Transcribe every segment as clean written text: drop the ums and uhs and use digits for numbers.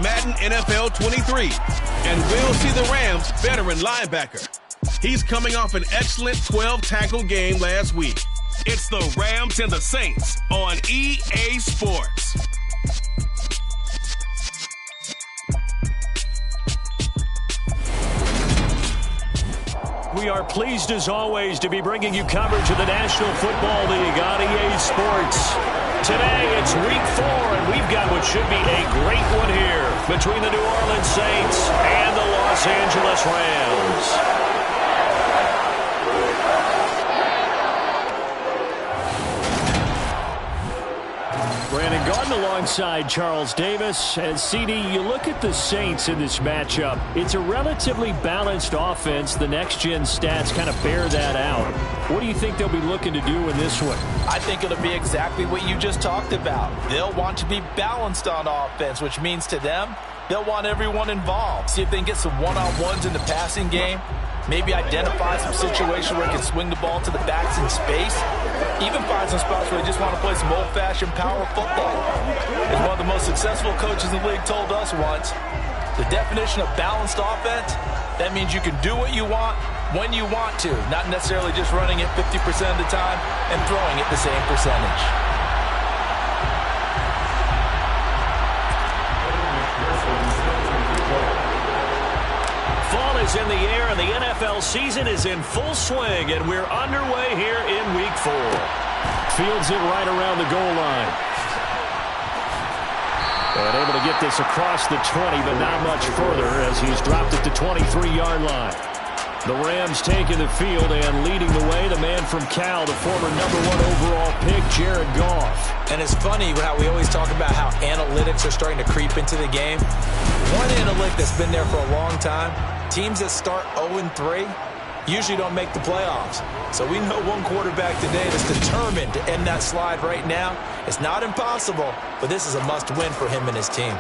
Madden NFL 23, and we'll see the Rams' veteran linebacker. He's coming off an excellent 12-tackle game last week. It's the Rams and the Saints on EA Sports. We are pleased, as always, to be bringing you coverage of the National Football League on EA Sports. Today, it's Week 4, and we've got what should be a great one here between the New Orleans Saints and the Los Angeles Rams. Brandon Garden alongside Charles Davis. And CD, you look at the Saints in this matchup. It's a relatively balanced offense. The next-gen stats kind of bear that out. What do you think they'll be looking to do in this one? I think it'll be exactly what you just talked about. They'll want to be balanced on offense, which means to them, they'll want everyone involved. See if they can get some one-on-ones in the passing game. Maybe identify some situations where he can swing the ball to the backs in space. Even find some spots where they just want to play some old-fashioned power football. As one of the most successful coaches in the league told us once, the definition of balanced offense, that means you can do what you want when you want to, not necessarily just running it 50% of the time and throwing it the same percentage. Fall is in the air, and the NFL season is in full swing, and we're underway here in Week 4. Fields it right around the goal line. And able to get this across the 20, but not much further as he's dropped it to 23-yard line. The Rams taking the field and leading the way, the man from Cal, the former #1 overall pick, Jared Goff. And it's funny how we always talk about how analytics are starting to creep into the game. One analytic that's been there for a long time, teams that start 0-3 usually don't make the playoffs. So we know one quarterback today that's determined to end that slide right now. It's not impossible, but this is a must-win for him and his team.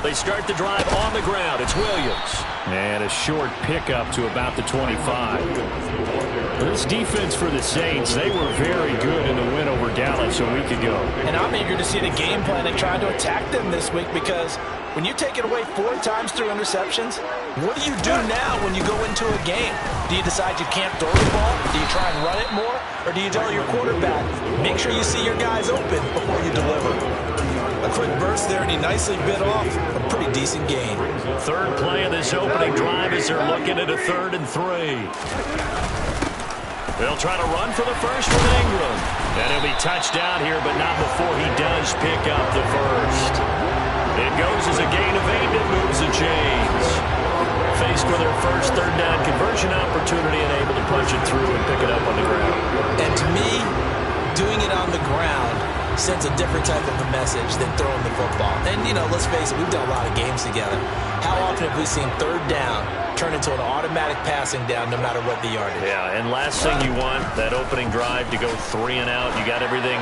They start the drive on the ground. It's Williams. And a short pickup to about the 25. This defense for the Saints, they were very good in the win over Dallas a week ago. And I'm eager to see the game plan and trying to attack them this week, because when you take it away 4 times through interceptions, what do you do now when you go into a game? Do you decide you can't throw the ball? Do you try and run it more? Or do you tell your quarterback, make sure you see your guys open before you deliver? A quick burst there, and he nicely bit off a pretty decent gain. Third play of this opening drive as they're looking at a 3rd and 3. They'll try to run for the first with Ingram. And he'll be touched out here, but not before he does pick up the first. It goes as a gain of 8 that moves the chains. Faced with their first 3rd down conversion opportunity and able to punch it through and pick it up on the ground. And to me, doing it on the ground sends a different type of a message than throwing the football. And, you know, let's face it, we've done a lot of games together. How often have we seen 3rd down turn into an automatic passing down no matter what the yardage? Yeah, and last thing you want, that opening drive to go 3 and out. You got everything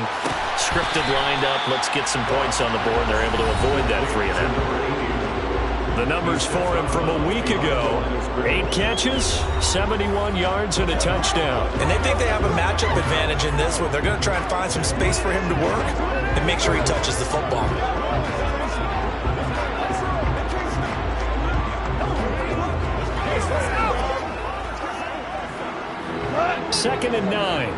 scripted, lined up. Let's get some points on the board, and they're able to avoid that 3 and out. The numbers for him from a week ago: 8 catches, 71 yards, and a touchdown. And they think they have a matchup advantage in this one. They're going to try and find some space for him to work and make sure he touches the football. Second and 9.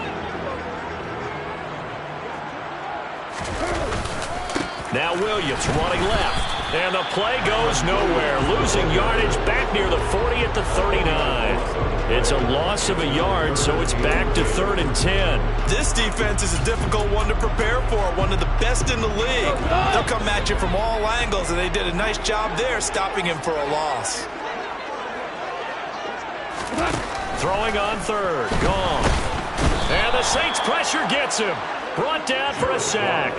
Now Williams running left. And the play goes nowhere. Losing yardage back near the 40 at the 39. It's a loss of a yard, so it's back to 3rd and 10. This defense is a difficult one to prepare for. One of the best in the league. They'll come at you from all angles, and they did a nice job there stopping him for a loss. Throwing on 3rd. Gone. And the Saints pressure gets him. Brought down for a sack.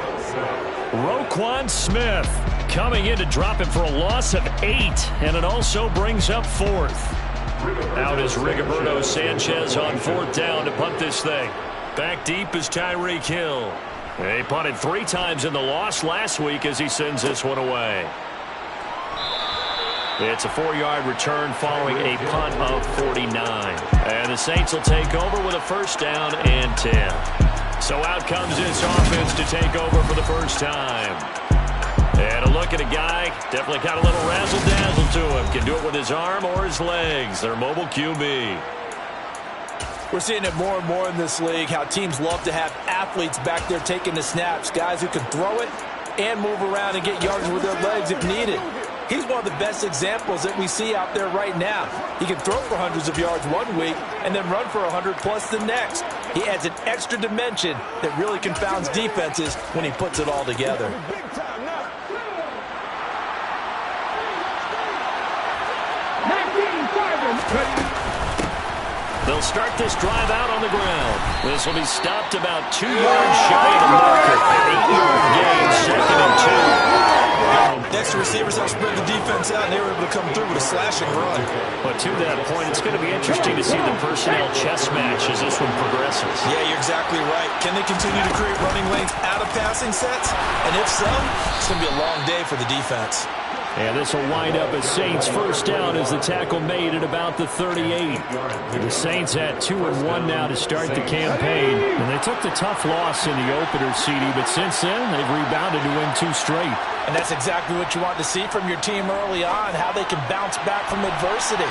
Roquan Smith coming in to drop him for a loss of 8, and it also brings up 4th. Out is Rigoberto Sanchez on 4th down to punt this thing. Back deep is Tyreek Hill. He punted 3 times in the loss last week as he sends this one away. It's a 4-yard return following a punt of 49. And the Saints will take over with a first down and 10. So out comes this offense to take over for the first time. And a look at a guy, definitely got a little razzle-dazzle to him. Can do it with his arm or his legs. Their mobile QB. We're seeing it more and more in this league, how teams love to have athletes back there taking the snaps, guys who can throw it and move around and get yards with their legs if needed. He's one of the best examples that we see out there right now. He can throw for hundreds of yards one week and then run for 100+ the next. He adds an extra dimension that really confounds defenses when he puts it all together. They'll start this drive out on the ground. This will be stopped about 2 yards shy of the marker. 8-yard gain, 2nd and 2. The extra receivers help spread the defense out, and they were able to come through with a slashing run. But to that point, it's going to be interesting to see the personnel chess match as this one progresses. Yeah, you're exactly right. Can they continue to create running lanes out of passing sets? And if so, it's going to be a long day for the defense. And this will wind up as Saints first down as the tackle made at about the 38. The Saints had 2-1 now to start the campaign. And they took the tough loss in the opener, CD, but since then they've rebounded to win 2 straight. And that's exactly what you want to see from your team early on, how they can bounce back from adversity.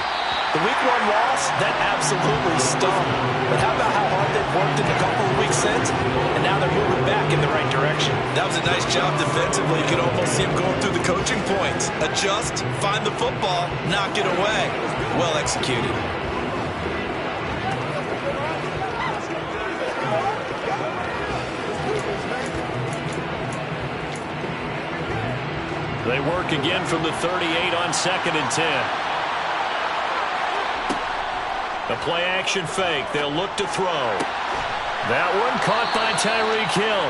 The week 1 loss, that absolutely stung. But how about how hard they've worked in the couple of weeks since? And now they're moving back in the right direction. That was a nice job defensively. You could almost see him going through the coaching points. Adjust, find the football, knock it away. Well executed. They work again from the 38 on 2nd and 10. The play-action fake. They'll look to throw. That one caught by Tyreek Hill.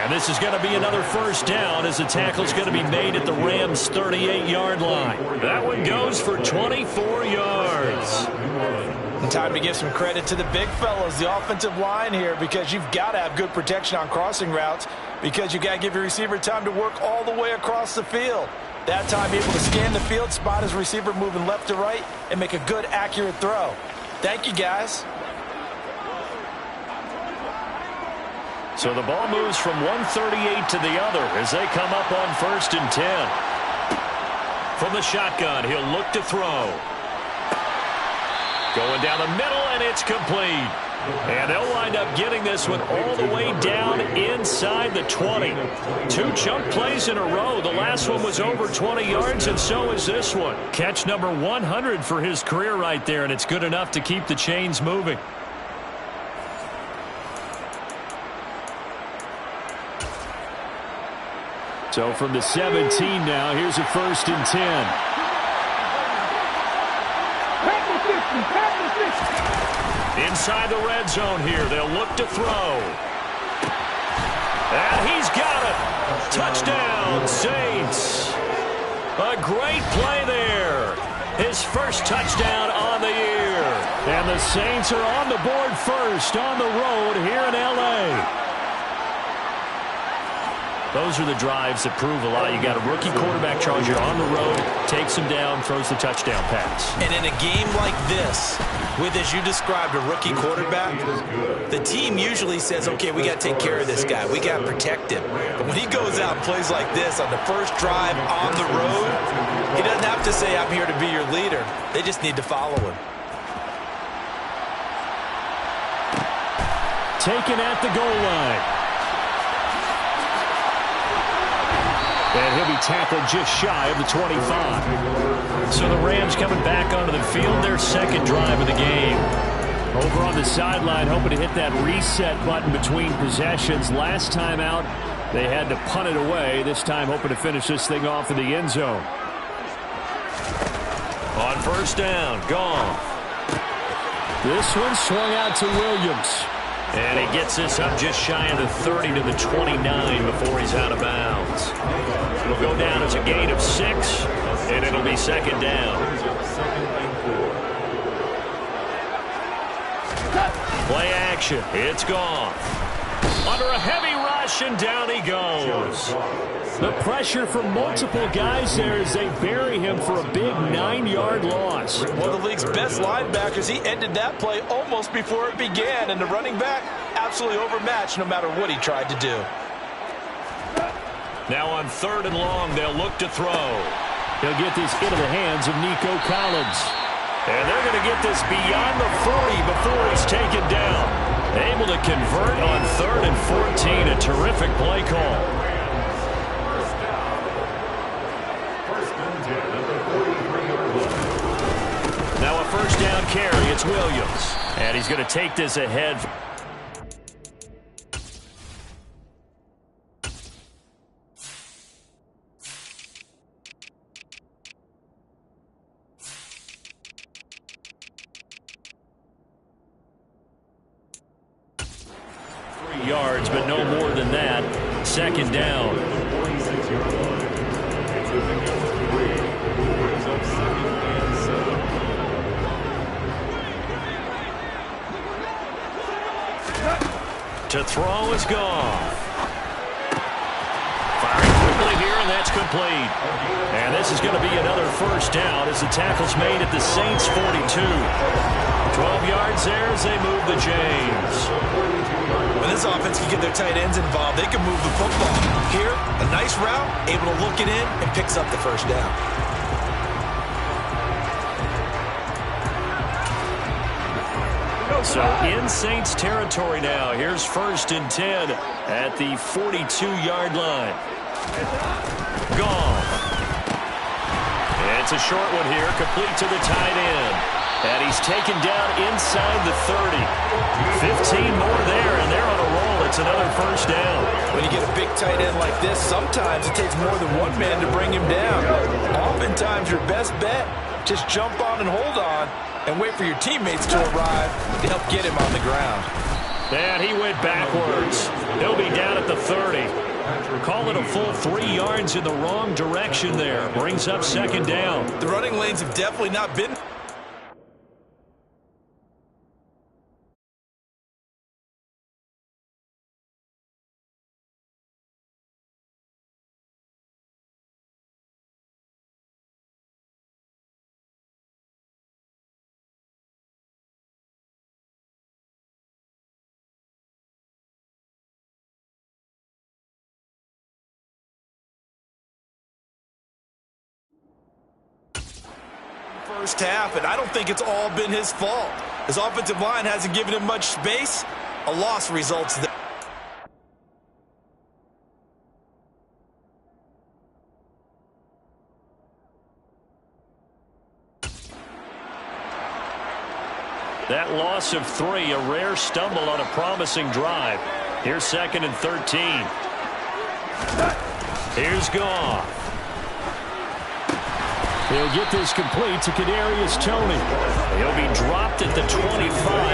And this is going to be another first down as the tackle's going to be made at the Rams' 38-yard line. That one goes for 24 yards. And time to give some credit to the big fellas, the offensive line here, because you've got to have good protection on crossing routes, because you've got to give your receiver time to work all the way across the field. That time, able to scan the field, spot his receiver moving left to right, and make a good, accurate throw. Thank you, guys. So the ball moves from 138 to the other as they come up on 1st and 10. From the shotgun, he'll look to throw. Going down the middle, and it's complete. And they'll wind up getting this one all the way down inside the 20. 2 chunk plays in a row. The last one was over 20 yards, and so is this one. Catch number 100 for his career right there, and it's good enough to keep the chains moving. So from the 17 now, here's a 1st and 10. Inside the red zone here, they'll look to throw. And he's got it. Touchdown, Saints. A great play there. His first touchdown on the year. And the Saints are on the board first on the road here in L.A. Those are the drives that prove a lot. You got a rookie quarterback charge. You're on the road, takes him down, throws the touchdown pass. And in a game like this, with, as you described, a rookie quarterback, the team usually says, okay, we got to take care of this guy. We got to protect him. But when he goes out and plays like this on the first drive on the road, he doesn't have to say, I'm here to be your leader. They just need to follow him. Taken at the goal line. And he'll be tackled just shy of the 25. So the Rams coming back onto the field, their 2nd drive of the game. Over on the sideline, hoping to hit that reset button between possessions. Last time out, they had to punt it away. This time, hoping to finish this thing off in the end zone. On 1st down, gone. This one swung out to Williams. And he gets this up just shy of the 30 to the 29 before he's out of bounds. It'll go down as a gain of 6, and it'll be 2nd down. Play action. It's gone. Under a heavy rush. rush, and down he goes. The pressure from multiple guys there as they bury him for a big 9-yard loss. One of the league's best linebackers, he ended that play almost before it began, and the running back absolutely overmatched no matter what he tried to do. Now on 3rd and long, they'll look to throw. He'll get this into the hands of Nico Collins. And they're going to get this beyond the 40 before he's taken down. Able to convert on 3rd and 14. A terrific play call. Now a first down carry. It's Williams. And he's going to take this ahead. Yards, but no more than that. 2nd down. To throw is gone. Firing quickly here, and that's complete. And this is going to be another first down as the tackle's made at the Saints' 42. 12 yards there as they move the chains. When this offense can get their tight ends involved, they can move the football. Here, a nice route, able to look it in, and picks up the first down. So in Saints territory now. Here's 1st and 10 at the 42-yard line. Gone. It's a short one here, complete to the tight end. And he's taken down inside the 30. 15 more there, and they're on a roll. It's another first down. When you get a big tight end like this, sometimes it takes more than one man to bring him down. Oftentimes, your best bet, just jump on and hold on and wait for your teammates to arrive to help get him on the ground. And he went backwards. He'll be down at the 30. Call it a full 3 yards in the wrong direction there. Brings up 2nd down. The running lanes have definitely not been... first half, and I don't think it's all been his fault. His offensive line hasn't given him much space. A loss results there. That loss of 3, a rare stumble on a promising drive. Here's 2nd and 13. Here's Goff. He'll get this complete to Kadarius Toney. He'll be dropped at the 25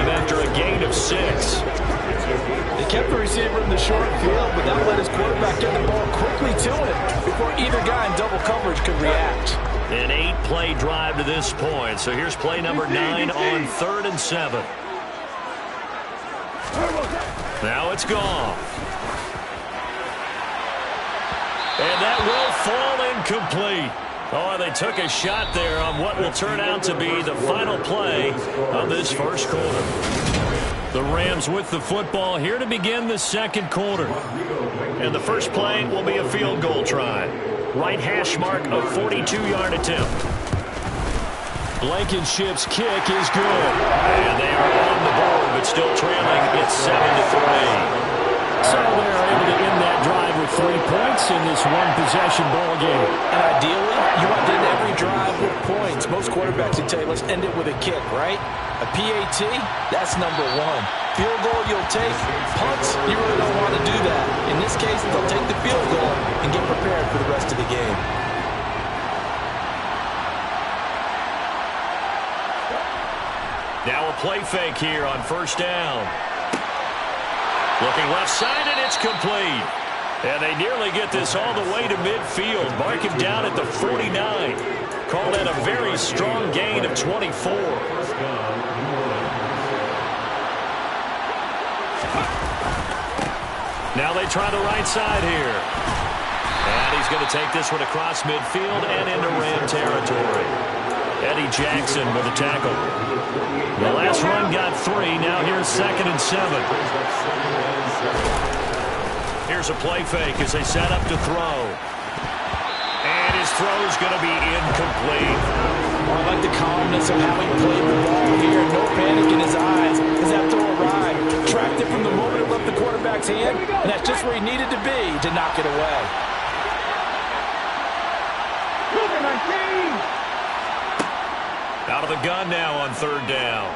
after a gain of 6. They kept the receiver in the short field, but that let his quarterback get the ball quickly to him before either guy in double coverage could react. An 8-play drive to this point. So here's play number 9 on 3rd and 7. Now it's gone. And that will fall incomplete. Oh, they took a shot there on what will turn out to be the final play of this first quarter. The Rams with the football here to begin the 2nd quarter. And the first play will be a field goal try. Right hash mark, a 42-yard attempt. Blankenship's kick is good. And they are on the board, but still trailing. It's 7-3. So they're able to end that drive with 3 points in this one-possession ball game. And ideally, you want to end every drive with points. Most quarterbacks would tell you, let's end it with a kick, right? A PAT, that's number 1. Field goal you'll take. Punts, you really don't want to do that. In this case, they'll take the field goal and get prepared for the rest of the game. Now a play fake here on first down. Looking left side, and it's complete. And they nearly get this all the way to midfield. Mark him down at the 49. Call that a very strong gain of 24. Now they try the right side here. And he's going to take this one across midfield and into Ram territory. Eddie Jackson with a tackle. The last run got 3. Now here's 2nd and 7. Here's a play fake as they set up to throw. And his throw's going to be incomplete. I like the calmness of how he played the ball here. No panic in his eyes as that throw arrived. Tracked it from the moment it left the quarterback's hand, and that's just where he needed to be to knock it away. Out of the gun now on 3rd down.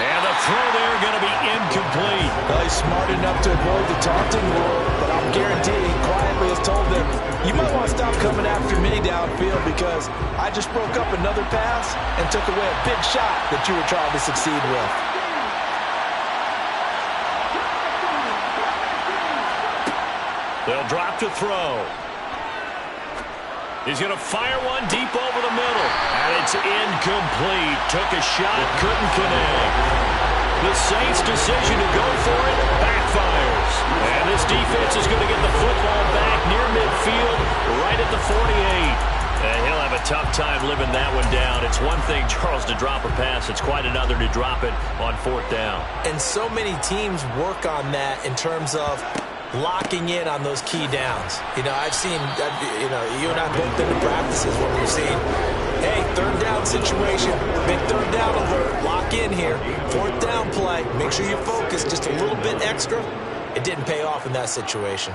And the throw there going to be incomplete. Well, he's smart enough to avoid the taunting rule, but I'm guaranteeing quietly has told them, you might want to stop coming after me downfield because I just broke up another pass and took away a big shot that you were trying to succeed with. They'll drop to throw. He's going to fire one deep over the middle. And it's incomplete. Took a shot, couldn't connect. The Saints' decision to go for it backfires. And this defense is going to get the football back near midfield, right at the 48. And he'll have a tough time living that one down. It's one thing, Charles, to drop a pass. It's quite another to drop it on 4th down. And so many teams work on that in terms of locking in on those key downs. You know, I've seen, you and I both been to practices where we've seen, hey, 3rd down situation, big 3rd down alert, lock in here, 4th down play, make sure you focus just a little bit extra. It didn't pay off in that situation.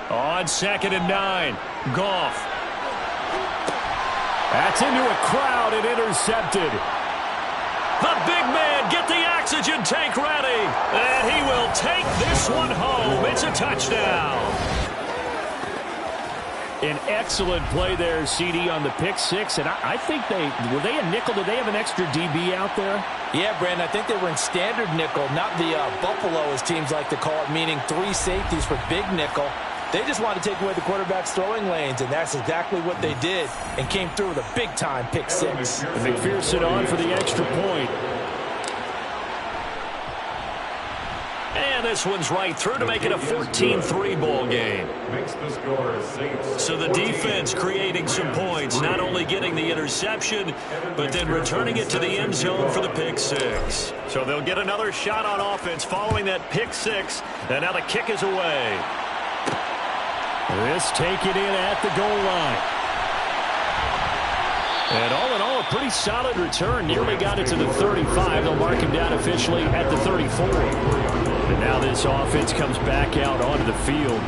On 2nd and 9, Goff. That's into a crowd and intercepted. The big man, get the oxygen tank ready. And he will take this one home. It's a touchdown. An excellent play there, CD, on the pick 6. And I think were they a nickel? Did they have an extra DB out there? Yeah, Brandon, I think they were in standard nickel, not the Buffalo, as teams like to call it, meaning 3 safeties for big nickel. They just wanted to take away the quarterback's throwing lanes, and that's exactly what they did and came through with a big-time pick 6. McPherson on for the extra point. And this one's right through to make it a 14-3 ball game. So the defense creating some points, not only getting the interception, but then returning it to the end zone for the pick 6. So they'll get another shot on offense following that pick 6, and now the kick is away. This taken in at the goal line. And all in all, a pretty solid return. Nearly got it to the 35. They'll mark him down officially at the 34. And now this offense comes back out onto the field.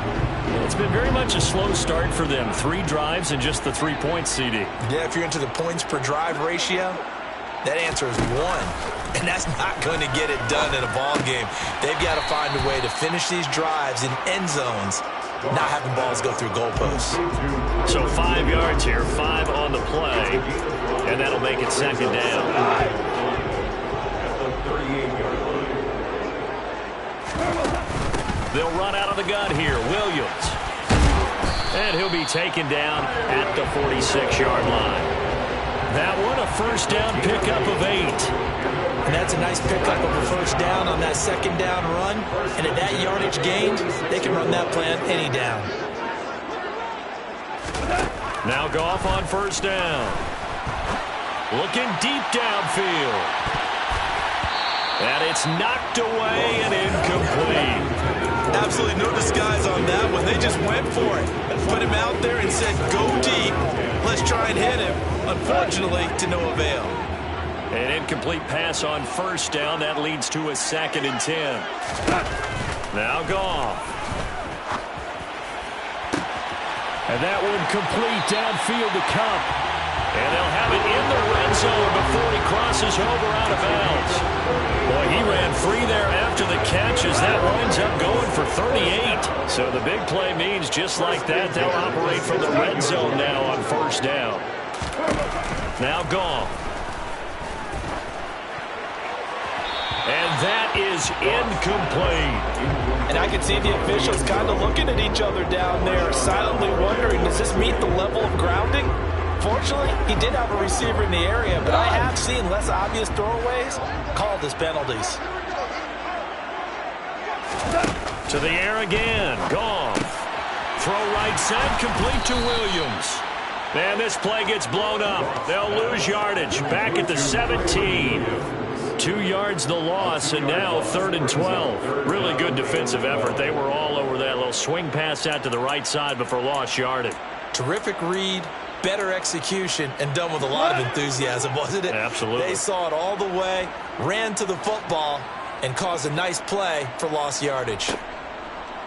It's been very much a slow start for them. 3 drives and just the 3 points, CD. Yeah, if you're into the points per drive ratio, that answer is 1. And that's not going to get it done in a ball game. They've got to find a way to finish these drives in end zones, not having balls go through goalposts. So 5 yards here, 5 on the play, and that'll make it 2nd down. They'll run out of the gun here, Williams. And he'll be taken down at the 46-yard line. That one, a 1st down pickup of 8. And that's a nice pickup of a 1st down on that 2nd down run. And at that yardage gained, they can run that plan any down. Now Goff on 1st down. Looking deep downfield. And it's knocked away and incomplete. Absolutely no disguise on that one. They just went for it. Put him out there and said, go deep. Let's try and hit him. Unfortunately, to no avail. An incomplete pass on 1st down. That leads to a 2nd and 10. Now Goff. And that one complete downfield to Cup. And they'll have it in the red zone before he crosses over out of bounds. Boy, he ran free there after the catch as that winds up going for 38. So the big play means just like that, they'll operate from the red zone now on 1st down. Now Goff. And that is incomplete. And I can see the officials kind of looking at each other down there, silently wondering, does this meet the level of grounding? Fortunately, he did have a receiver in the area, but I have seen less obvious throwaways called as penalties. To the air again. Gone. Throw right side, complete to Williams. And this play gets blown up. They'll lose yardage. Back at the 17. 2 yards the loss, and now 3rd and 12. Really good defensive effort. They were all over that little swing pass out to the right side, but for lost yardage. Terrific read, better execution, and done with a lot of enthusiasm, wasn't it? Absolutely. They saw it all the way, ran to the football, and caused a nice play for lost yardage.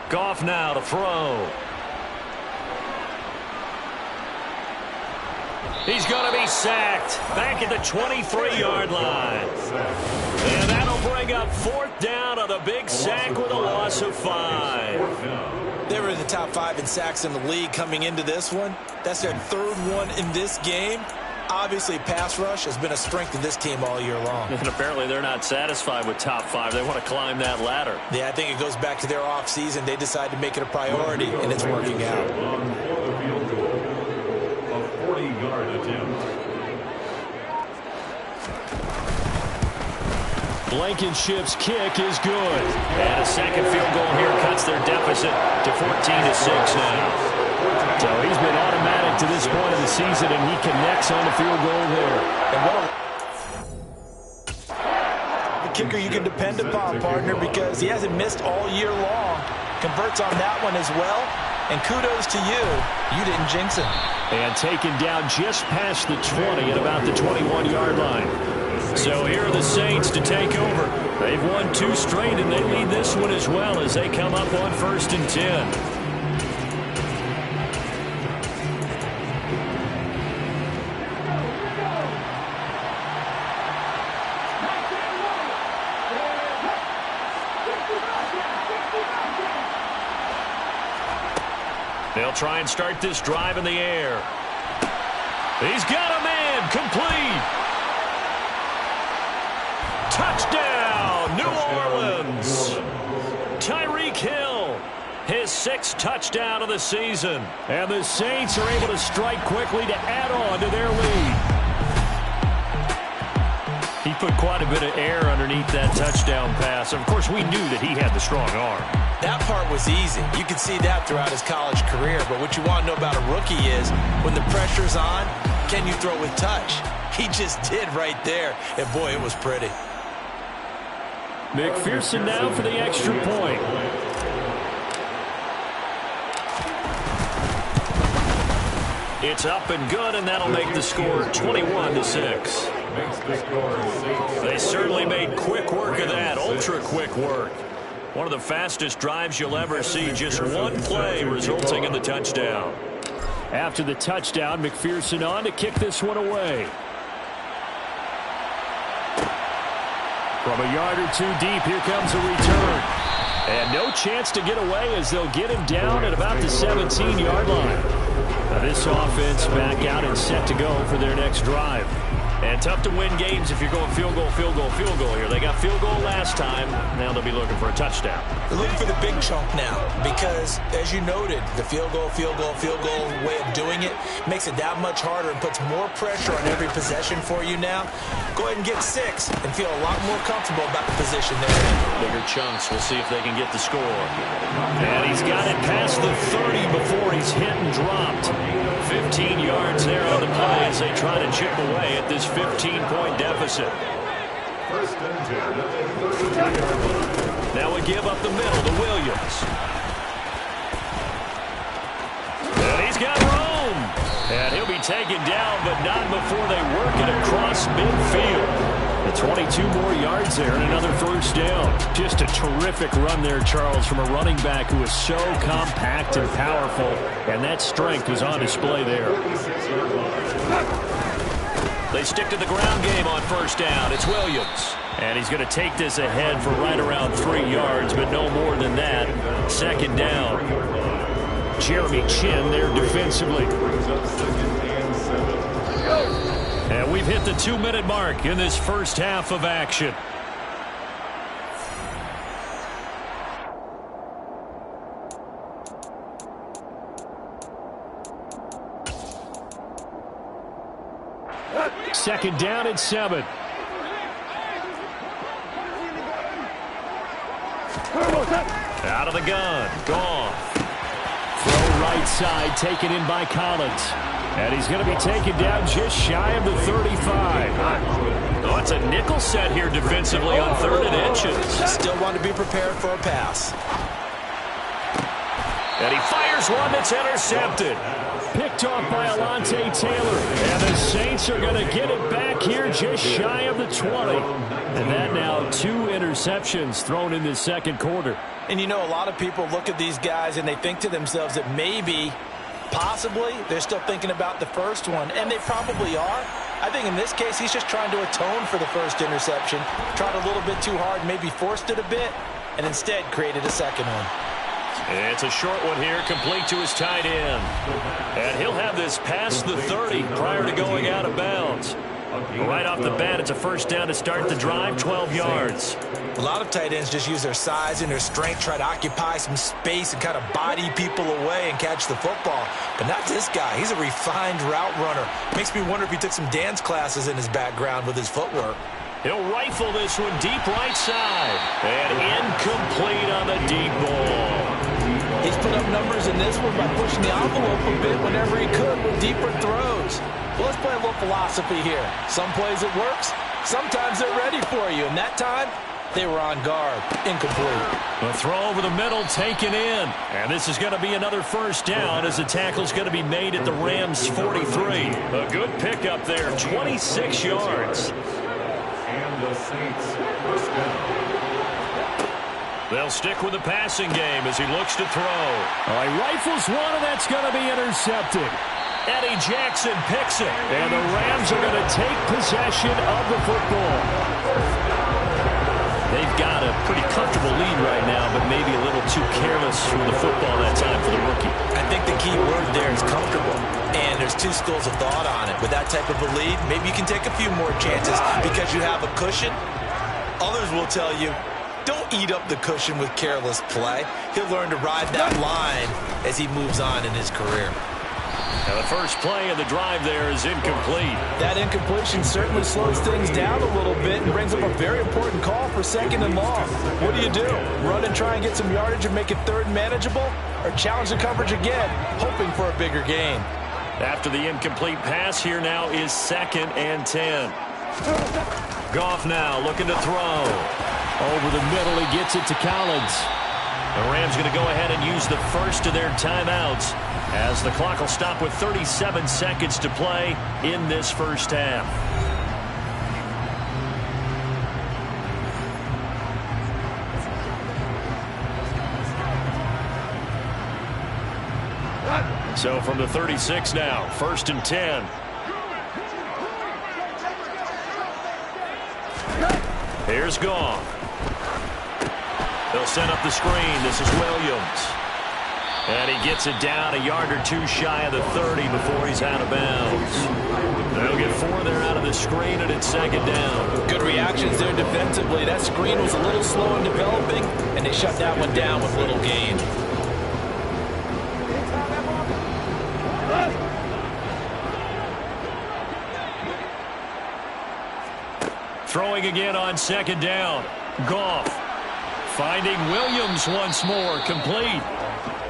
Goff now to throw. He's going to be sacked back at the 23-yard line. And that'll bring up 4th down on a big sack with a loss of 5. They were in the top 5 in sacks in the league coming into this one. That's their 3rd one in this game. Obviously, pass rush has been a strength of this team all year long. And apparently they're not satisfied with top 5. They want to climb that ladder. Yeah, I think it goes back to their offseason. They decided to make it a priority, and it's working out. Blankenship's kick is good. And a second field goal here cuts their deficit to 14-6 now. So he's been automatic to this point of the season, and he connects on the field goal there. And what a kicker you can depend upon, partner, because he hasn't missed all year long. Converts on that one as well. And kudos to you. You didn't jinx him. And taken down just past the 20 at about the 21-yard line. So here are the Saints to take over. They've won 2 straight, and they lead this one as well as they come up on 1st and 10. They'll try and start this drive in the air. He's got a man, complete. Touchdown, New Orleans. Tyreek Hill, his 6th touchdown of the season. And the Saints are able to strike quickly to add on to their lead. He put quite a bit of air underneath that touchdown pass. Of course, we knew that he had the strong arm. That part was easy. You could see that throughout his college career. But what you want to know about a rookie is when the pressure's on, can you throw with touch? He just did right there. And, boy, it was pretty. McPherson now for the extra point. It's up and good, and that'll make the score 21-6. They certainly made quick work of that, ultra-quick work. One of the fastest drives you'll ever see, just one play resulting in the touchdown. After the touchdown, McPherson on to kick this one away. From a yard or 2 deep, here comes a return. And no chance to get away as they'll get him down at about the 17-yard line. Now this offense back out and set to go for their next drive. And tough to win games if you're going field goal, field goal, field goal here. They got field goal last time. Now they'll be looking for a touchdown. They're looking for the big chunk now because, as you noted, the field goal way of doing it makes it that much harder and puts more pressure on every possession for you now. Go ahead and get 6 and feel a lot more comfortable about the position they're in. Bigger chunks. We'll see if they can get the score. And he's got it past the 30 before he's hit and dropped. 15 yards there on the play as they try to chip away at this 15-point deficit. Now we give up the middle to Williams. And he's got room. And he'll be taken down, but not before they work it across midfield. The 22 more yards there and another 1st down. Just a terrific run there, Charles, from a running back who is so compact and powerful. And that strength was on display there. They stick to the ground game on 1st down. It's Williams. And he's going to take this ahead for right around 3 yards, but no more than that. 2nd down. Jeremy Chin there defensively. And we've hit the 2-minute mark in this first half of action. Second down and 7. Out of the gun. Gone. Throw right side, taken in by Collins. And he's going to be taken down just shy of the 35. Oh, it's a nickel set here defensively on 3rd and inches. Still want to be prepared for a pass. And he fires one that's intercepted. Picked off by Alontae Taylor. And the Saints are going to get it back here just shy of the 20. And that now 2 interceptions thrown in the second quarter. And you know, a lot of people look at these guys and they think to themselves that maybe, possibly, they're still thinking about the first one. And they probably are. I think in this case, he's just trying to atone for the first interception. Tried a little bit too hard, maybe forced it a bit, and instead created a second one. It's a short one here, complete to his tight end. And he'll have this past the 30 prior to going out of bounds. Right off the bat, it's a first down to start the drive, 12 yards. A lot of tight ends just use their size and their strength, try to occupy some space and kind of body people away and catch the football. But not this guy. He's a refined route runner. Makes me wonder if he took some dance classes in his background with his footwork. He'll rifle this one deep right side. And incomplete on the deep ball. He's put up numbers in this one by pushing the envelope a bit whenever he could with deeper throws. Well, let's play a little philosophy here. Some plays it works. Sometimes they're ready for you. And that time, they were on guard. Incomplete. A throw over the middle taken in. And this is going to be another first down as the tackle's going to be made at the Rams' 43. A good pickup there, 26 yards. And the Saints first down. They'll stick with the passing game as he looks to throw. He rifles one, and that's going to be intercepted. Eddie Jackson picks it. And the Rams are going to take possession of the football. They've got a pretty comfortable lead right now, but maybe a little too careless with the football that time for the rookie. I think the key word there is comfortable. And there's 2 schools of thought on it. With that type of a lead, maybe you can take a few more chances because you have a cushion. Others will tell you, don't eat up the cushion with careless play. He'll learn to ride that line as he moves on in his career. Now the first play of the drive there is incomplete. That incompletion certainly slows things down a little bit and brings up a very important call for 2nd and long. What do? Run and try and get some yardage and make it 3rd and manageable? Or challenge the coverage again, hoping for a bigger gain? After the incomplete pass, here now is 2nd and 10. Goff now looking to throw. Over the middle, he gets it to Collins. The Rams going to go ahead and use the first of their timeouts as the clock will stop with 37 seconds to play in this first half. So from the 36 now, 1st and 10. Here's Goff. They'll set up the screen. This is Williams. And he gets it down a yard or 2 shy of the 30 before he's out of bounds. They'll get 4 there out of the screen, and it's 2nd down. Good reactions there defensively. That screen was a little slow in developing, and they shut that one down with little gain. Throwing again on 2nd down. Goff finding Williams once more, complete.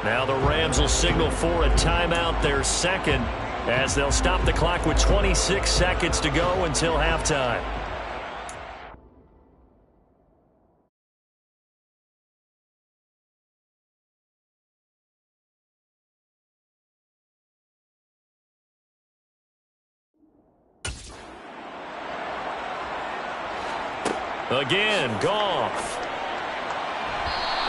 Now the Rams will signal for a timeout, their 2nd, as they'll stop the clock with 26 seconds to go until halftime. Again, Goff.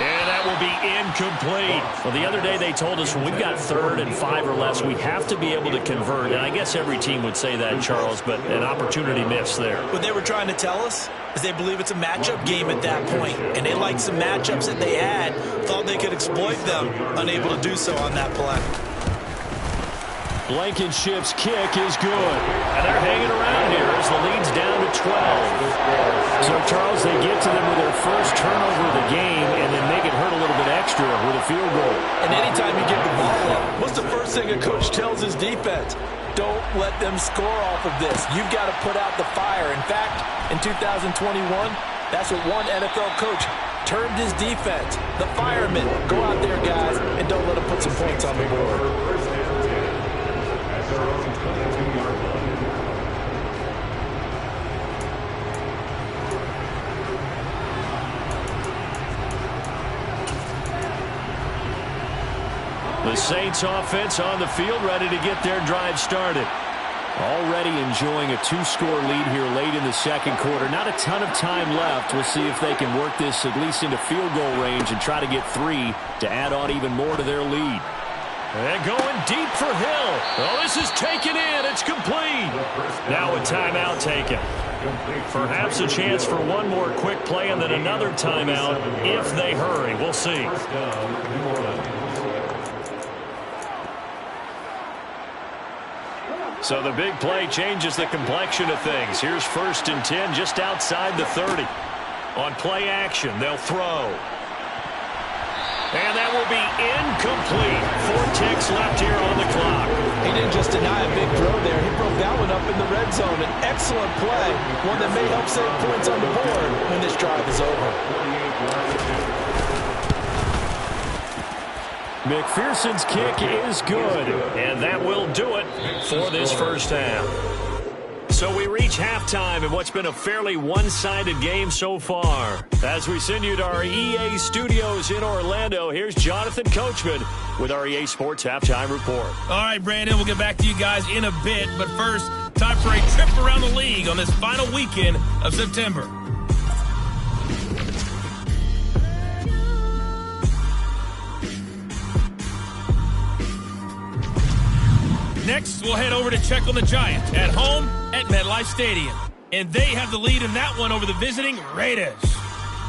And that will be incomplete. Well, the other day they told us when we've got 3rd and 5 or less, we have to be able to convert. And I guess every team would say that, Charles, but an opportunity missed there. What they were trying to tell us is they believe it's a matchup game at that point. And they liked some matchups that they had, thought they could exploit them, unable to do so on that play. Blankenship's kick is good. And they're hanging around here as the lead's down to 12. So, Charles, they get to them with their first turnover of the game and then make it hurt a little bit extra with a field goal. And anytime you give the ball up, what's the first thing a coach tells his defense? Don't let them score off of this. You've got to put out the fire. In fact, in 2021, that's what one NFL coach perturbed his defense. The firemen, go out there, guys, and don't let them put some points on the board. First and 10 at their own 22-yard line. The Saints offense on the field, ready to get their drive started. Already enjoying a 2-score lead here late in the second quarter. Not a ton of time left. We'll see if they can work this at least into field goal range and try to get 3 to add on even more to their lead. And going deep for Hill. Oh, this is taken in. It's complete. Now a timeout taken. Perhaps a chance for one more quick play and then another timeout if they hurry. We'll see. So the big play changes the complexion of things. Here's 1st and 10 just outside the 30. On play action, they'll throw. And that will be incomplete. 4 ticks left here on the clock. He didn't just deny a big throw there. He broke that one up in the red zone. An excellent play. One that may help save points on the board when this drive is over. McPherson's kick is good, and that will do it for this first half. So we reach halftime in what's been a fairly one-sided game so far. As we send you to our EA studios in Orlando, here's Jonathan Coachman with our EA Sports Halftime Report. All right, Brandon, we'll get back to you guys in a bit, but first, time for a trip around the league on this final weekend of September. Next, we'll head over to check on the Giants at home at MetLife Stadium. And they have the lead in that one over the visiting Raiders.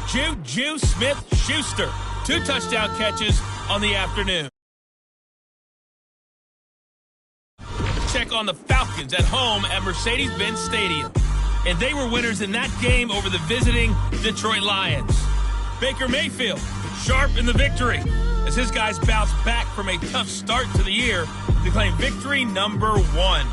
Juju Smith-Schuster, 2 touchdown catches on the afternoon. Check on the Falcons at home at Mercedes-Benz Stadium. And they were winners in that game over the visiting Detroit Lions. Baker Mayfield, sharp in the victory, as his guys bounce back from a tough start to the year to claim victory number 1.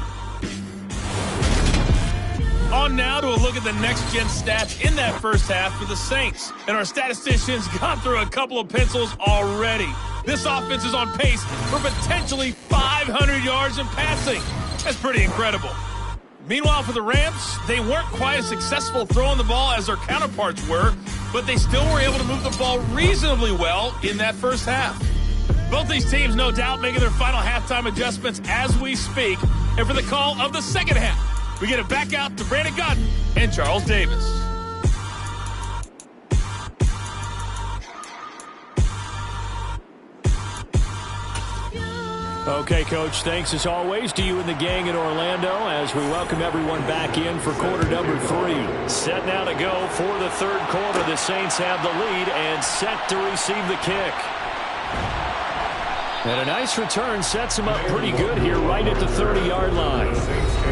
On now to a look at the next-gen stats in that first half for the Saints. And our statisticians got through a couple of pencils already. This offense is on pace for potentially 500 yards in passing. That's pretty incredible. Meanwhile, for the Rams, they weren't quite as successful throwing the ball as their counterparts were, but they still were able to move the ball reasonably well in that first half. Both these teams, no doubt, making their final halftime adjustments as we speak. And for the call of the second half, we get it back out to Brandon Godden and Charles Davis. Okay, Coach, thanks as always to you and the gang in Orlando as we welcome everyone back in for quarter number 3. Set now to go for the third quarter. The Saints have the lead and set to receive the kick. And a nice return sets him up pretty good here right at the 30-yard line.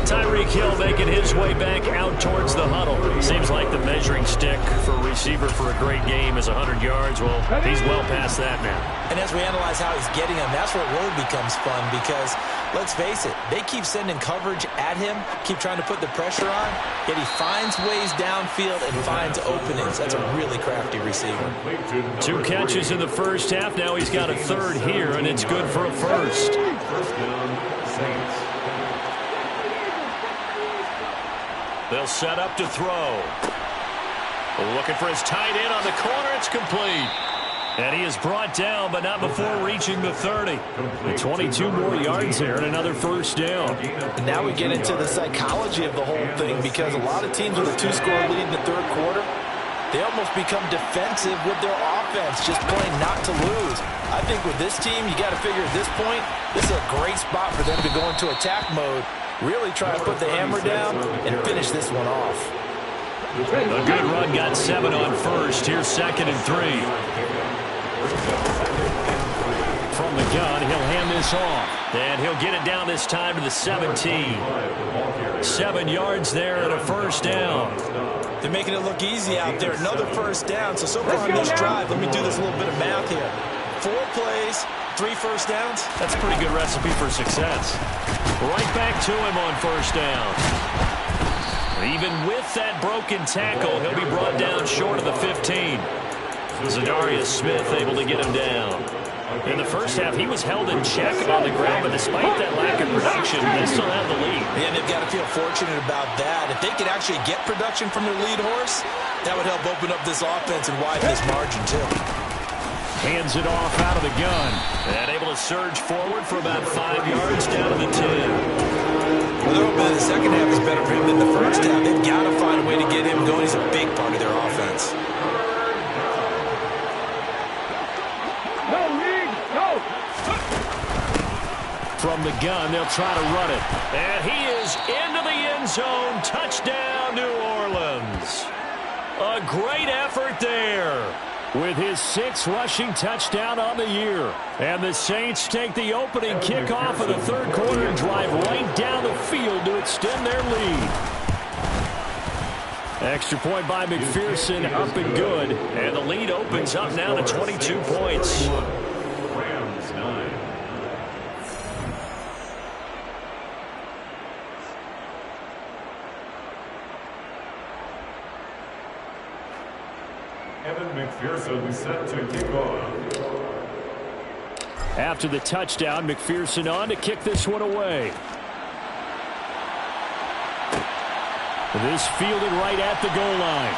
Tyreek Hill making his way back out towards the huddle. Seems like the measuring stick for a receiver for a great game is 100 yards. Well, he's well past that now. And as we analyze how he's getting them, that's where it really becomes fun because, let's face it, they keep sending coverage at him, keep trying to put the pressure on, yet he finds ways downfield and finds openings. That's a really crafty receiver. 2 catches in the first half. Now he's got a third here, and it's good for a first. First down, Saints. They'll set up to throw. Looking for his tight end on the corner. It's complete. And he is brought down, but not before reaching the 30. 22 more yards there and another first down. And now we get into the psychology of the whole thing because a lot of teams with a 2-score lead in the third quarter, they almost become defensive with their offense, just playing not to lose. I think with this team, you got to figure at this point, this is a great spot for them to go into attack mode, really try to put the hammer down and finish this one off. A good run got 7 on first. Here's 2nd and 3. From the gun, he'll hand this off. And he'll get it down this time to the 17. 7 yards there and a first down. They're making it look easy out there. Another first down. So far on this drive, let me do this little bit of math here. 4 plays, 3 first downs. That's a pretty good recipe for success. Right back to him on first down. Even with that broken tackle, he'll be brought down short of the 15. Zadarius Smith able to get him down. In the first half, he was held in check on the ground, but despite that lack of production, they still have the lead. And they've got to feel fortunate about that. If they could actually get production from their lead horse, that would help open up this offense and widen this margin, too. Hands it off out of the gun. And able to surge forward for about 5 yards down to the 10. Well, they're hoping the second half is better for him than the first half. They've got to find a way to get him going. He's a big part of their offense. From the gun, they'll try to run it. And he is into the end zone. Touchdown, New Orleans. A great effort there with his 6th rushing touchdown on the year. And the Saints take the opening kickoff of the third quarter and drive right down the field to extend their lead. Extra point by McPherson, up and good. And the lead opens up now to 22 points. Rams 9. Evan McPherson set to kick off. After the touchdown, McPherson on to kick this one away. This fielded right at the goal line.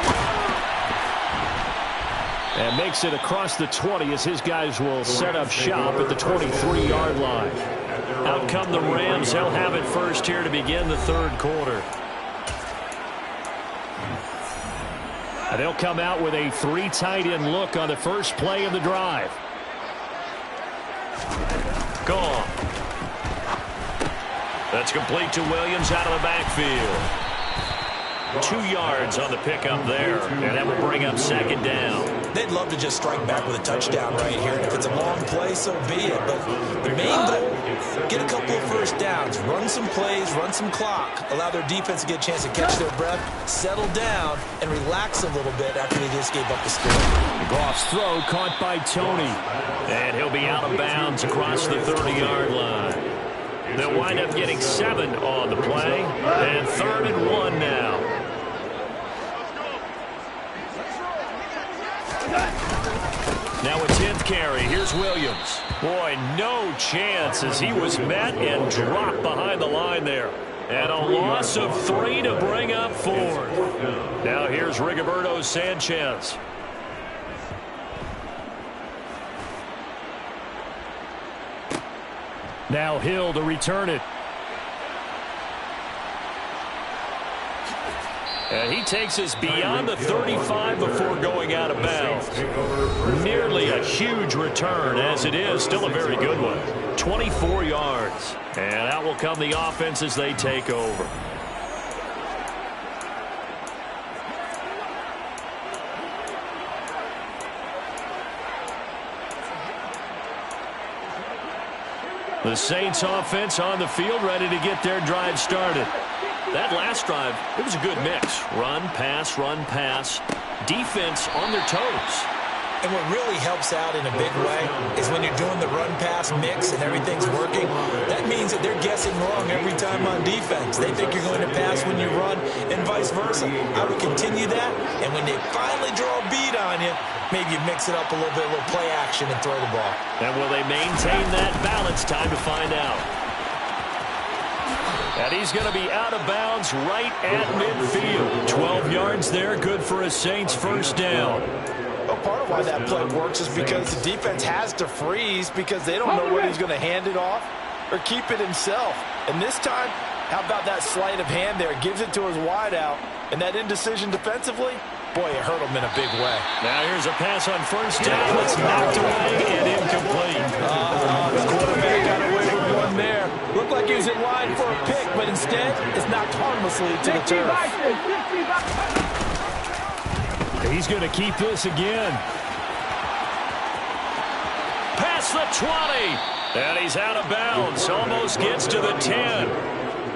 And makes it across the 20 as his guys will set up shop at the 23-yard line. Out come the Rams. They'll have it first here to begin the third quarter. And they'll come out with a 3 tight end look on the first play of the drive. Gone. That's complete to Williams out of the backfield. 2 yards on the pickup there, and that will bring up second down. They'd love to just strike back with a touchdown right here. And if it's a long play, so be it. But the main goal, get a couple of first downs, run some plays, run some clock, allow their defense to get a chance to catch their breath, settle down, and relax a little bit after they just gave up the score. Goff's throw caught by Tony. And he'll be out of bounds across the 30-yard line. They'll wind up getting 7 on the play, and 3rd and 1 now. Now a 10th carry. Here's Williams. Boy, no chance as he was met and dropped behind the line there. And a loss of 3 to bring up 4th. Now here's Rigoberto Sanchez. Now Hill to return it. And he takes us beyond the 35 before going out of bounds. Nearly a huge return, as it is still a very good one. 24 yards. And out will come the offense as they take over. The Saints offense on the field, ready to get their drive started. That last drive, it was a good mix. Run, pass, defense on their toes. And what really helps out in a big way is when you're doing the run-pass mix and everything's working, that means that they're guessing wrong every time on defense. They think you're going to pass when you run and vice versa. I would continue that, and when they finally draw a beat on you, maybe you mix it up a little bit, a little play action, and throw the ball. And will they maintain that balance? Time to find out. And he's going to be out of bounds right at midfield. 12 yards there, good for a Saints first down. Well, part of why that play works is because the defense has to freeze because they don't know whether he's going to hand it off or keep it himself. And this time, how about that sleight of hand there? Gives it to his wideout. And that indecision defensively, boy, it hurt him in a big way. Now here's a pass on first down. It's knocked away and incomplete. The quarterback got away with one there. Looked like he was in line for a pick, but instead, it's knocked harmlessly to the turf. He's going to keep this again. Past the 20. And he's out of bounds. Almost gets to the 10.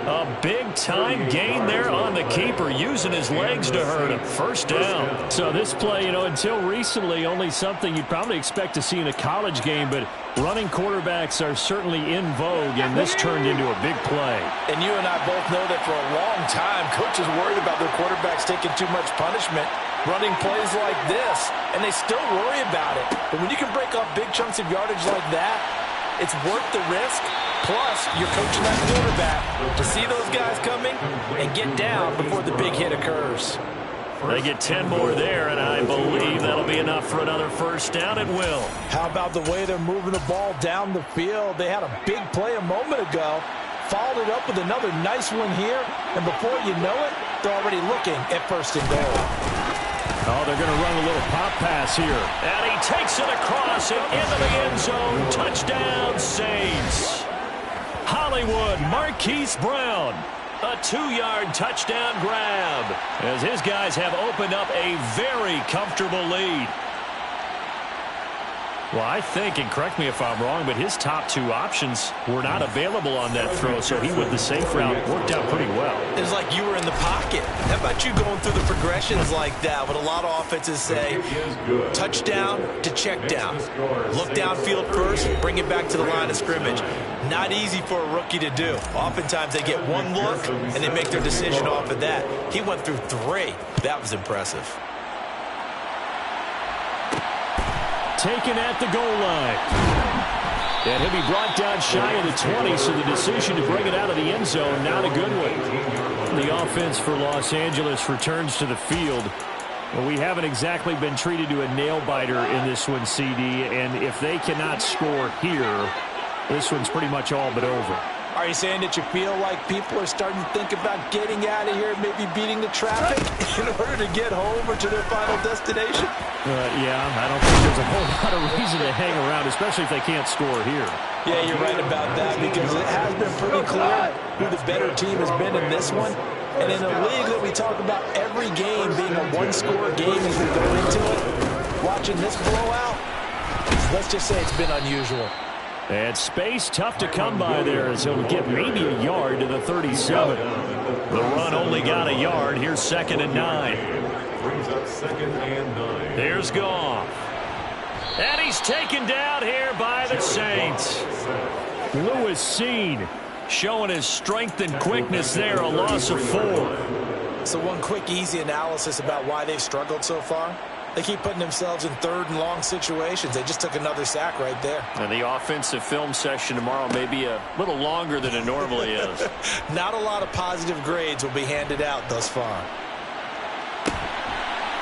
A big-time gain there on the keeper, using his legs to hurt him. First down. So this play, until recently, only something you'd probably expect to see in a college game, but running quarterbacks are certainly in vogue, and this turned into a big play. And you and I both know that for a long time, coaches worried about their quarterbacks taking too much punishment, running plays like this, and they still worry about it. But when you can break off big chunks of yardage like that, it's worth the risk. Plus, you're coaching that quarterback to see those guys coming and get down before the big hit occurs. They get 10 more there, and I believe that'll be enough for another first down at will. How about the way they're moving the ball down the field? They had a big play a moment ago, followed it up with another nice one here, and before you know it, they're already looking at first and goal. Oh, they're going to run a little pop pass here. And he takes it across and into the end zone. Touchdown, Saints. Hollywood, Marquise Brown. A 2-yard touchdown grab as his guys have opened up a very comfortable lead. Well, I think, and correct me if I'm wrong, but his top 2 options were not available on that throw, so he with the safe route worked out pretty well. It was like you were in the pocket. How about you going through the progressions like that? What a lot of offenses say, touchdown to check down. Look downfield first, bring it back to the line of scrimmage. Not easy for a rookie to do. Oftentimes they get one look and they make their decision off of that. He went through 3. That was impressive. Taken at the goal line. And he'll be brought down shy of the 20, so the decision to bring it out of the end zone, not a good one. The offense for Los Angeles returns to the field. Well, we haven't exactly been treated to a nail-biter in this one, CD, and if they cannot score here, this one's pretty much all but over. Are you saying that you feel like people are starting to think about getting out of here, maybe beating the traffic in order to get home or to their final destination? Yeah, I don't think there's a whole lot of reason to hang around, especially if they can't score here. Yeah, you're right about that because it has been pretty clear who the better team has been in this one. And in a league that we talk about every game being a one-score game as we go into it, watching this blowout, let's just say it's been unusual. And space tough to come by there as he'll get maybe a yard to the 37. The run only got a yard. Here's 2nd and 9. Brings up 2nd and 9. Here's Goff. And he's taken down here by the Saints. Lewis Seen showing his strength and quickness there. A loss of 4. So one quick, easy analysis about why they've struggled so far. They keep putting themselves in 3rd and long situations. They just took another sack right there. And the offensive film session tomorrow may be a little longer than it normally is. Not a lot of positive grades will be handed out thus far.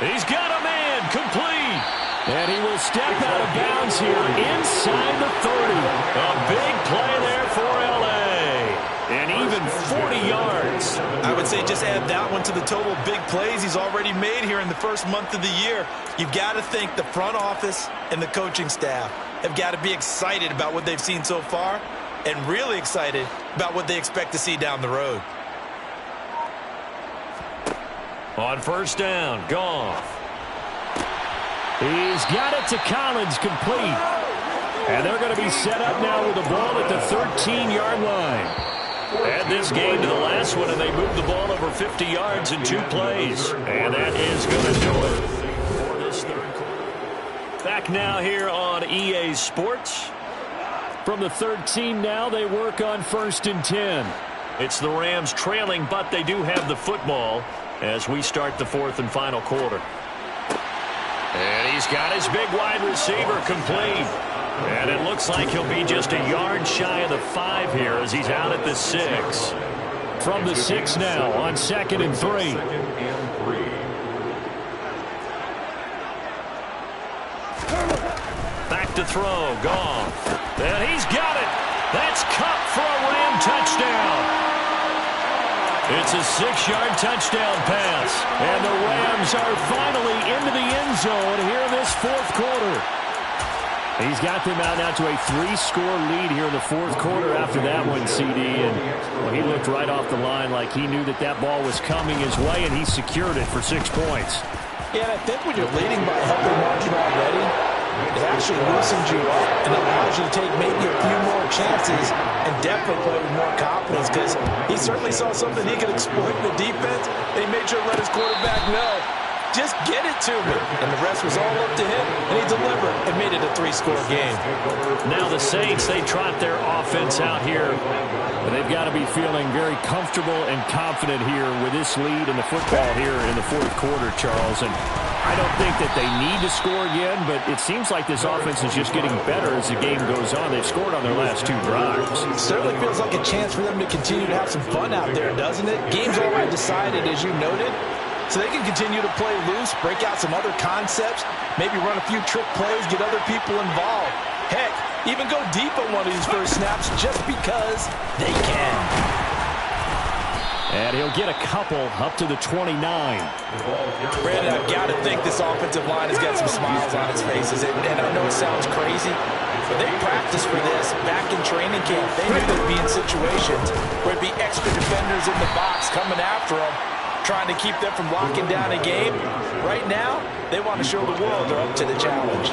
He's got a man complete. And he will step out of bounds here inside the 30. A big play there for L.A. And even 40 yards. I would say just add that one to the total big plays he's already made here in the first month of the year. You've got to think the front office and the coaching staff have got to be excited about what they've seen so far and really excited about what they expect to see down the road. On first down, Goff. He's got it to Collins, complete. And they're going to be set up now with the ball at the 13-yard line. Add this game to the last one, and they moved the ball over 50 yards in 2 plays. And that is going to do it for this 3rd quarter. Back now here on EA Sports. From the 13 now, they work on 1st and 10. It's the Rams trailing, but they do have the football as we start the 4th and final quarter. And he's got his big wide receiver complete. And it looks like he'll be just a yard shy of the 5 here as he's out at the 6. From the 6 now on 2nd and 3. Back to throw, Goff. And he's got it. That's Cup for a Ram touchdown. It's a 6-yard touchdown pass. And the Rams are finally into the end zone here in this 4th quarter. He's got them out now to a 3-score lead here in the 4th quarter after that one, CD. And well, he looked right off the line like he knew that that ball was coming his way, and he secured it for 6 points. Yeah, and I think when you're leading by a healthy margin already, It actually loosens you up and allows you to take maybe a few more chances and definitely play with more confidence, because he certainly saw something he could exploit in the defense, and he made sure to let his quarterback know, just get it to me. And the rest was all up to him, and he delivered and made it a 3-score game. Now the Saints, they trot their offense out here. But they've got to be feeling very comfortable and confident here with this lead in the football here in the fourth quarter, Charles. And I don't think that they need to score again, but it seems like this offense is just getting better as the game goes on. They've scored on their last 2 drives. It certainly feels like a chance for them to continue to have some fun out there, doesn't it? Game's already decided, as you noted. So they can continue to play loose, break out some other concepts, maybe run a few trick plays, get other people involved. Heck, even go deep on one of these first snaps just because they can. And he'll get a couple up to the 29. Brandon, I've got to think this offensive line has got some smiles on its faces. And I know it sounds crazy, but they practiced for this back in training camp. They knew they'd be in situations where it'd be extra defenders in the box coming after them, trying to keep them from locking down a game. Right now, they want to show the world they're up to the challenge.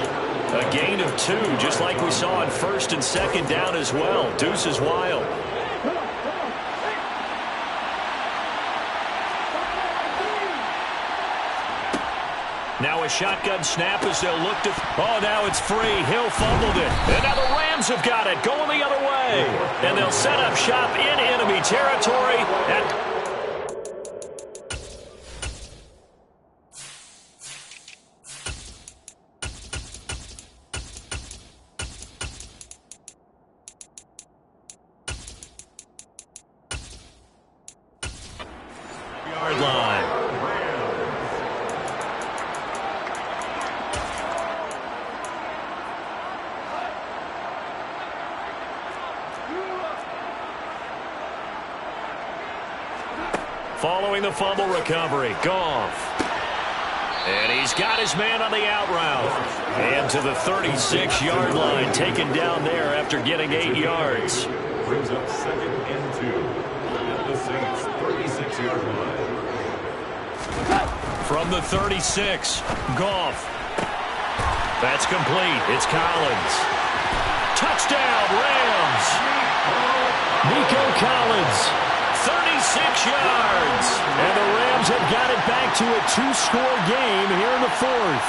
A gain of 2, just like we saw on 1st and 2nd down as well. Deuce is wild. Now a shotgun snap as they'll look to... Oh, now it's free. Hill fumbled it. And now the Rams have got it, going the other way. And they'll set up shop in enemy territory at... yard line. Following the fumble recovery, Goff. And he's got his man on the out route. And to the 36-yard line, taken down there after getting 8 yards. Brings up 2nd and 2 at the Saints' 36-yard line. From the 36, Goff. That's complete. It's Collins. Touchdown, Rams. Nico Collins. 36 yards. And the Rams have got it back to a 2-score game here in the 4th.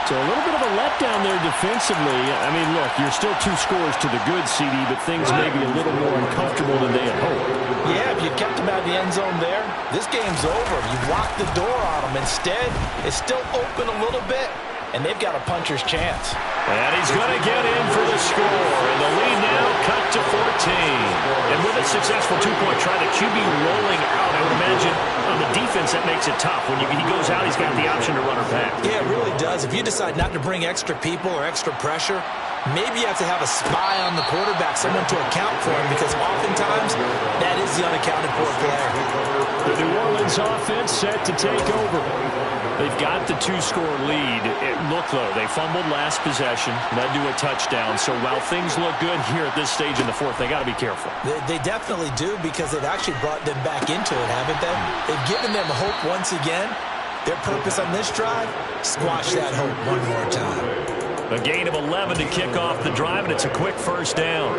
So a little bit of a letdown there defensively. I mean, look, you're still 2 scores to the good, CD, but things may be a little more uncomfortable than they had hoped. Yeah, if you kept them out of the end zone there, this game's over. You locked the door on them. Instead, it's still open a little bit, and they've got a puncher's chance. And he's going to get in for the score. And the lead now cut to 14. And with a successful 2-point try, the QB rolling out, I would imagine on the defense that makes it tough. When he goes out, he's got the option to run or pass. Yeah, it really does. If you decide not to bring extra people or extra pressure, maybe you have to have a spy on the quarterback, someone to account for him, because oftentimes that is the unaccounted for player. The New Orleans offense set to take over. They've got the 2-score lead. Look, though, they fumbled last possession, led to a touchdown. So while things look good here at this stage in the 4th, they got to be careful. They definitely do, because they've actually brought them back into it, haven't they? They've given them hope once again. Their purpose on this drive, squash that hope one more time. A gain of 11 to kick off the drive, and it's a quick first down.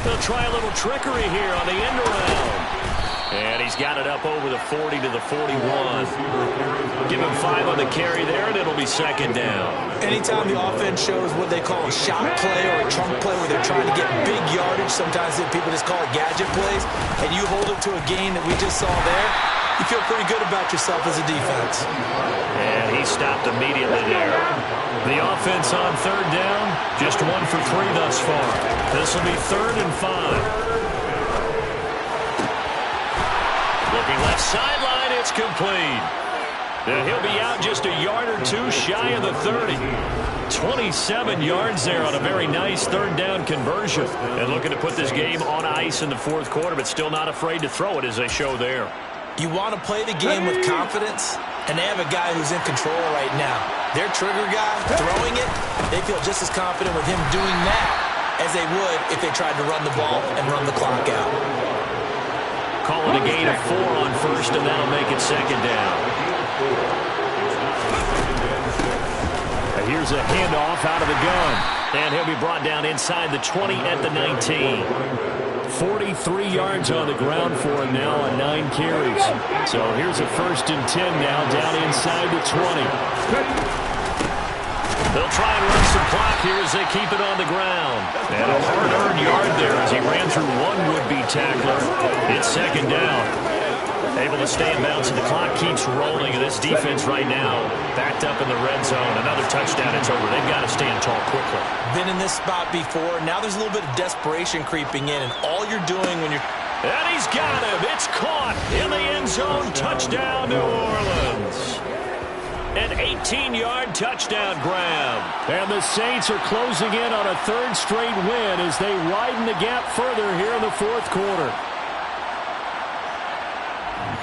They'll try a little trickery here on the end around. And he's got it up over the 40 to the 41. Give him 5 on the carry there, and it'll be 2nd down. Anytime the offense shows what they call a shot play or a trunk play where they're trying to get big yardage, sometimes people just call it gadget plays, and you hold it to a gain that we just saw there, you feel pretty good about yourself as a defense. And he stopped immediately there. The offense on 3rd down, just 1 for 3 thus far. This will be 3rd and 5. Looking left sideline, it's complete. And he'll be out just a yard or 2 shy of the 30. 27 yards there on a very nice 3rd down conversion. And looking to put this game on ice in the 4th quarter, but still not afraid to throw it as they show there. You want to play the game with confidence, and they have a guy who's in control right now. Their trigger guy, throwing it, they feel just as confident with him doing that as they would if they tried to run the ball and run the clock out. Call it a gain of 4 on first, and that'll make it second down. And here's a handoff out of the gun. And he'll be brought down inside the 20 at the 19. 43 yards on the ground for him now on 9 carries. So here's a 1st and 10 now down inside the 20. They'll try and run some clock here as they keep it on the ground. And a hard-earned yard there as he ran through one would-be tackler. It's second down. Able to stay in bounds, and the clock keeps rolling. And this defense right now backed up in the red zone. Another touchdown, it's over. They've got to stand tall quickly. Been in this spot before. Now there's a little bit of desperation creeping in, and all you're doing when you're... And he's got him. It's caught in the end zone. Touchdown, New Orleans. An 18-yard touchdown grab. And the Saints are closing in on a 3rd straight win as they widen the gap further here in the 4th quarter.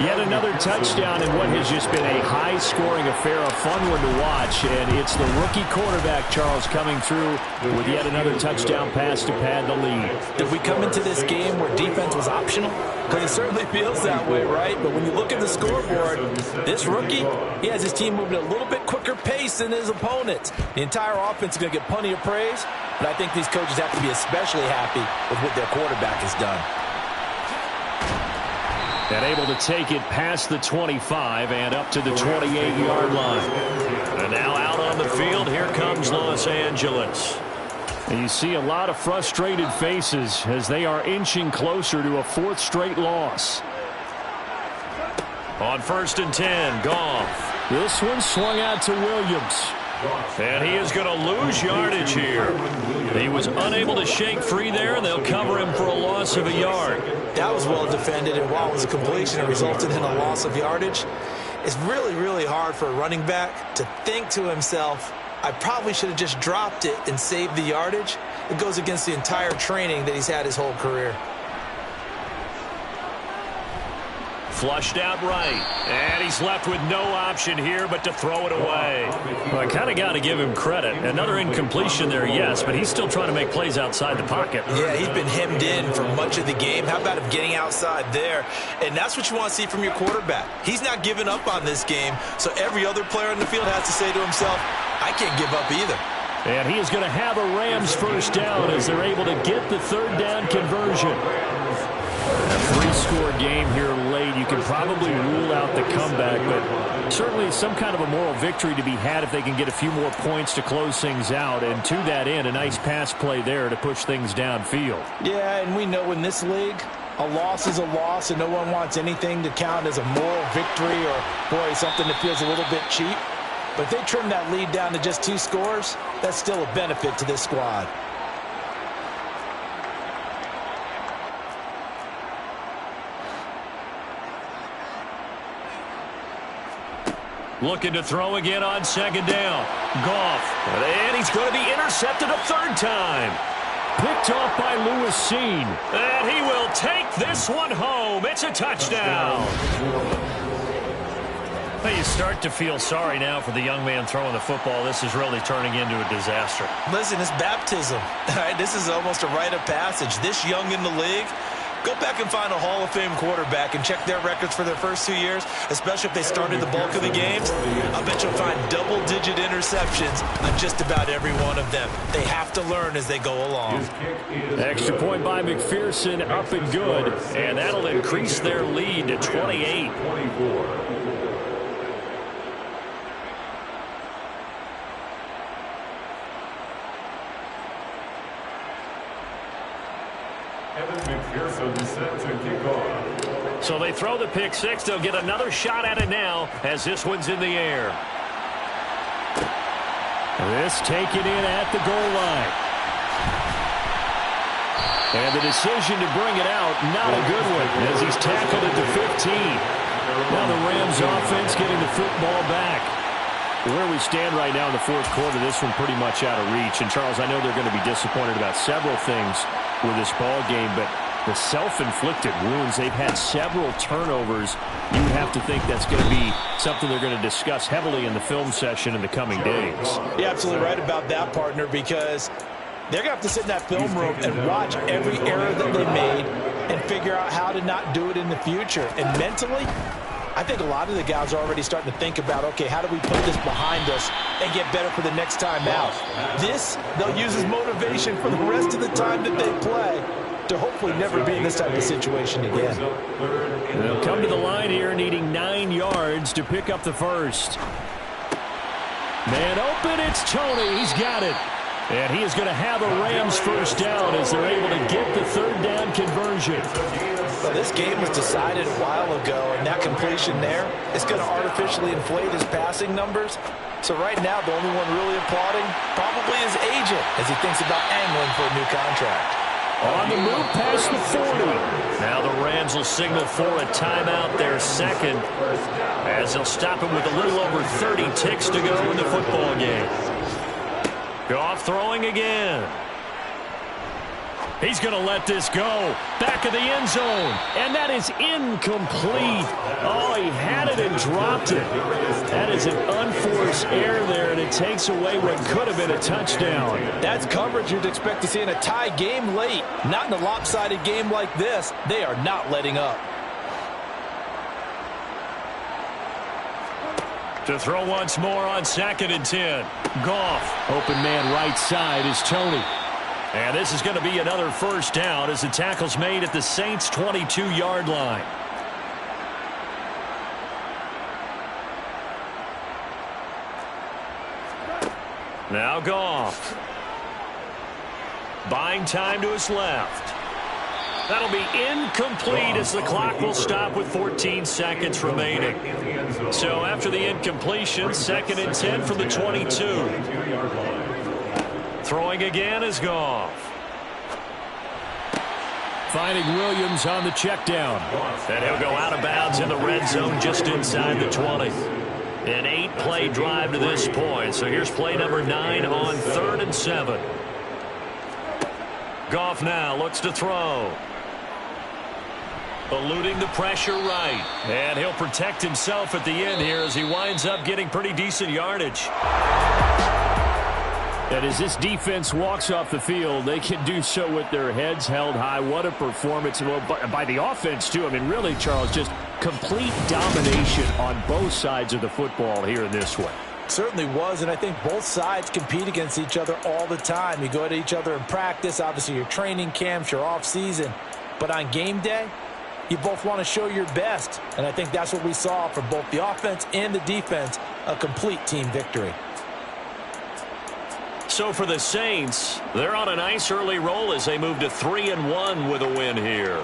Yet another touchdown in what has just been a high-scoring affair, a fun one to watch. And it's the rookie quarterback, Charles, coming through with yet another touchdown pass to pad the lead. Did we come into this game where defense was optional? Because it certainly feels that way, right? But when you look at the scoreboard, this rookie, he has his team moving at a little bit quicker pace than his opponents. The entire offense is going to get plenty of praise, but I think these coaches have to be especially happy with what their quarterback has done. And able to take it past the 25 and up to the 28-yard line. And now out on the field, here comes Los Angeles. And you see a lot of frustrated faces as they are inching closer to a 4th straight loss. On 1st and 10, Goff. This one swung out to Williams. And he is going to lose yardage here. He was unable to shake free there, and they'll cover him for a loss of a yard. That was well defended, and while it was a completion, it resulted in a loss of yardage. It's really, really hard for a running back to think to himself, I probably should have just dropped it and saved the yardage. It goes against the entire training that he's had his whole career. Flushed out right. And he's left with no option here but to throw it away. Well, I kind of got to give him credit. Another incompletion there, yes, but he's still trying to make plays outside the pocket. Yeah, he's been hemmed in for much of the game. How about him getting outside there? And that's what you want to see from your quarterback. He's not giving up on this game, so every other player in the field has to say to himself, I can't give up either. And he is going to have a Rams 1st down as they're able to get the 3rd down conversion. A 3-score game here late. You can probably rule out the comeback, but certainly some kind of a moral victory to be had if they can get a few more points to close things out. And to that end, a nice pass play there to push things downfield. Yeah, and we know in this league, a loss is a loss, and no one wants anything to count as a moral victory or, boy, something that feels a little bit cheap. But if they trim that lead down to just 2 scores, that's still a benefit to this squad. Looking to throw again on 2nd down. Goff. And he's going to be intercepted a 3rd time. Picked off by Lewis Seen. And he will take this one home. It's a touchdown. Well, you start to feel sorry now for the young man throwing the football. This is really turning into a disaster. Listen, it's baptism. All right, this is almost a rite of passage. This young in the league, go back and find a Hall of Fame quarterback and check their records for their first 2 years, especially if they started the bulk of the games. I bet you'll find double-digit interceptions on just about every one of them. They have to learn as they go along. Extra point by McPherson, up and good. And that'll increase their lead to 28. So they throw the pick 6. They'll get another shot at it now as this one's in the air. This taken in at the goal line. And the decision to bring it out, not a good one, as he's tackled at the 15. Now the Rams offense getting the football back. Where we stand right now in the 4th quarter, this one pretty much out of reach. And, Charles, I know they're going to be disappointed about several things with this ball game, but the self-inflicted wounds, they've had several turnovers. You have to think that's going to be something they're going to discuss heavily in the film session in the coming days. You're absolutely right about that, partner, because they're going to have to sit in that film room and watch every error that they made and figure out how to not do it in the future. And mentally, I think a lot of the guys are already starting to think about, okay, how do we put this behind us and get better for the next time out? This, they'll use as motivation for the rest of the time that they play to hopefully never be in this type of situation again. They'll come to the line here needing 9 yards to pick up the first. Man open, it's Tony. He's got it. And he is going to have a Rams first down as they're able to get the third down conversion. Well, this game was decided a while ago, and that completion there is going to artificially inflate his passing numbers. So right now, the only one really applauding probably his agent as he thinks about angling for a new contract. On the move past the 40. Now the Rams will signal for a timeout, their second, as they'll stop him with a little over 30 ticks to go in the football game. Goff throwing again. He's going to let this go. Back of the end zone. And that is incomplete. Oh, he had it and dropped it. That is an unforced error there, and it takes away what could have been a touchdown. That's coverage you'd expect to see in a tie game late. Not in a lopsided game like this. They are not letting up. To throw once more on 2nd and 10. Goff. Open man right side is Tony. And this is going to be another first down as the tackle's made at the Saints' 22-yard line. Now Goff. Buying time to his left. That'll be incomplete as the clock will stop with 14 seconds remaining. So after the incompletion, 2nd and 10 from the 22. Throwing again is Goff. Finding Williams on the check down. And he'll go out of bounds in the red zone just inside the 20. An 8-play drive to this point. So here's play number 9 on 3rd and 7. Goff now looks to throw. Eluding the pressure right. And he'll protect himself at the end here as he winds up getting pretty decent yardage. And as this defense walks off the field, they can do so with their heads held high. What a performance by the offense, too. I mean, really, Charles, just complete domination on both sides of the football here in this one. Certainly was, and I think both sides compete against each other all the time. You go at each other in practice, obviously your training camps, your off-season. But on game day, you both want to show your best. And I think that's what we saw from both the offense and the defense, a complete team victory. So for the Saints, they're on a nice early roll as they move to 3-1 with a win here.